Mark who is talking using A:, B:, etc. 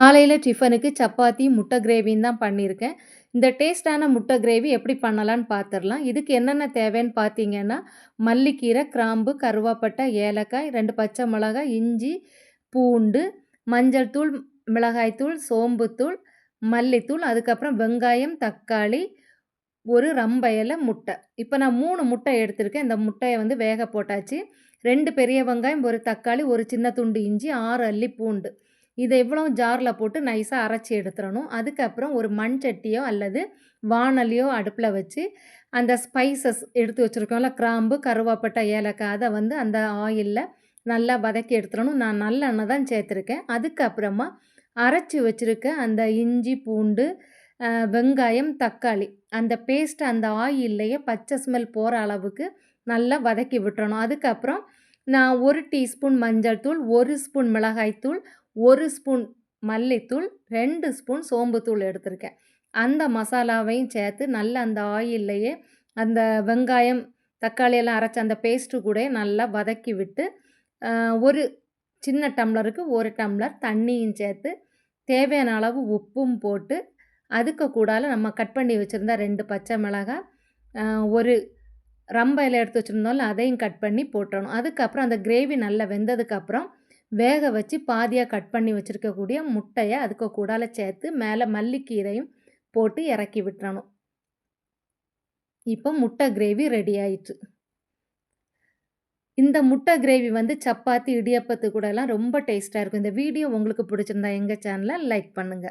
A: காலையில டிஃபனுக்கு சப்பாத்தி, முட்டை கிரேவியும் தான் பண்ணியிருக்கேன். இந்த டேஸ்ட்டான முட்டை கிரேவி எப்படி பண்ணலான்னு பார்த்துரலாம். இதுக்கு என்னென்ன தேவைன்னு பார்த்தீங்கன்னா, மல்லிக்கீரை, கிராம்பு, கருவாப்பட்டை, ஏலக்காய், 2 பச்சை மிளகாய், இஞ்சி, பூண்டு, மஞ்சள் தூள், மிளகாய் தூள், சோம்புத்தூள், மல்லித்தூள், அதுக்கப்புறம் வெங்காயம், தக்காளி, ஒரு ரம்ப இல, முட்டை. இப்ப நான் 3 முட்டை எடுத்திருக்கேன். இந்த முட்டைய வந்து வேக போட்டாச்சு. 2 பெரிய வெங்காயம், 1 தக்காளி, 1 சின்ன துண்டு இஞ்சி, 6 அல்லி பூண்டு. இத இவ்வளவும் ஜார்ல போட்டு நைஸா அரைச்சு எடுத்துறணும். அதுக்கப்புறம் ஒரு மண் சட்டியோ அல்லது வாணலியோ அடுப்புல வச்சு, அந்த ஸ்பைசஸ் எடுத்து வச்சிருக்கோம்ல, கிராம்பு, கருவாப்பட்டை, ஏலக்காய் அத வந்து அந்த ஆயில்ல நல்லா வதக்கி எடுத்துறணும். நான் நல்லெண்ணெய் தான் சேர்த்துருக்கேன். அதுக்கப்புறமா அரைச்சு வச்சிருக்க அந்த இஞ்சி, பூண்டு, வெங்காயம், தக்காளி அந்த பேஸ்ட் அந்த ஆயில்லயே பச்சை ஸ்மெல் போற அளவுக்கு நல்லா வதக்கி விட்டுறணும். அதுக்கப்புறம் நான் 1 டீஸ்பூன் மஞ்சள் தூள், 1 ஸ்பூன் மிளகாய் தூள், 1 ஸ்பூன் மல்லித்தூள், 2 ஸ்பூன் சோம்புத்தூள் எடுத்திருக்கேன். அந்த மசாலாவையும் சேர்த்து நல்லா அந்த ஆயில்லயே அந்த வெங்காயம், தக்காளி எல்லாம் அரைச்ச அந்த பேஸ்ட்டு கூடயே நல்லா வதக்கி விட்டு, ஒரு சின்ன டம்ளருக்கு 1 டம்ளர் தண்ணியும் சேர்த்து, தேவையான அளவு உப்பும் போட்டு, அதுக்கு கூடால நம்ம கட் பண்ணி வச்சிருந்த 2 பச்சை மிளகாய், அ ஒரு ரம்ப இலை எடுத்து வச்சிருந்தோம்ல, அதையும் கட் பண்ணி போட்டுறணும். அதுக்கப்புறம் அந்த கிரேவி நல்லா வெந்ததுக்கப்புறம், வேக வச்சு பாதியா கட் பண்ணி வச்சிருக்கக்கூடிய முட்டைய அதுக்கு கூடால சேர்த்து, மேல மல்லிக்கீரையும் போட்டு இறக்கி விட்டுறணும். இப்போ முட்டை கிரேவி ரெடி ஆயிற்று. இந்த முட்டை கிரேவி வந்து சப்பாத்தி, இடியாப்பத்து கூடலாம் ரொம்ப டேஸ்ட்டா இருக்கும். இந்த வீடியோ உங்களுக்கு பிடிச்சிருந்தா எங்க சேனல லைக் பண்ணுங்க.